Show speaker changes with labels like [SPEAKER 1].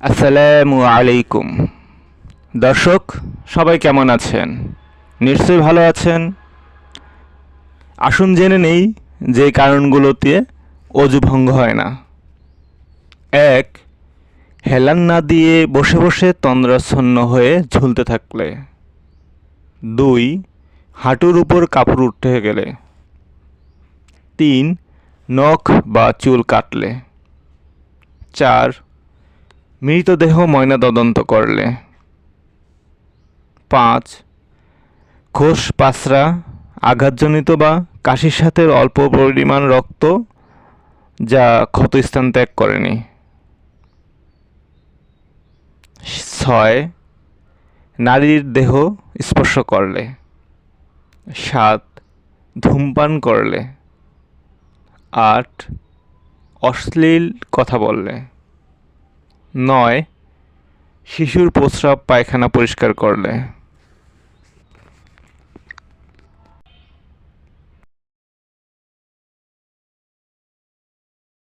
[SPEAKER 1] আসসালামু আলাইকুম। দর্শক সবাই কেমন আছেন? নিশ্চয়ই ভালো আছেন। আসুন জেনে নেই যে কারণগুলোতে অজু ভঙ্গ হয় না। ১. হেলান না দিয়ে বসে বসে তন্দ্রাচ্ছন্ন হয়ে ঝুলতে থাকলে। ২. হাঁটুর উপর কাপড় উঠে গেলে। ৩. নখ বা চুল কাটলে। ৪. মৃতদেহ ময়নাতদন্ত করলে। ৫. খোস পাছরা, আঘাতজনিত বা কাশির সাথে অল্প পরিমাণ রক্ত যা ক্ষতস্থান ত্যাগ করেনি। ৬. নারীর দেহ স্পর্শ করলে। ৭. ধূমপান করলে। ৮. অশ্লীল কথা বললে। ৯. শিশুর প্রস্রাব পায়খানা পরিষ্কার করলে।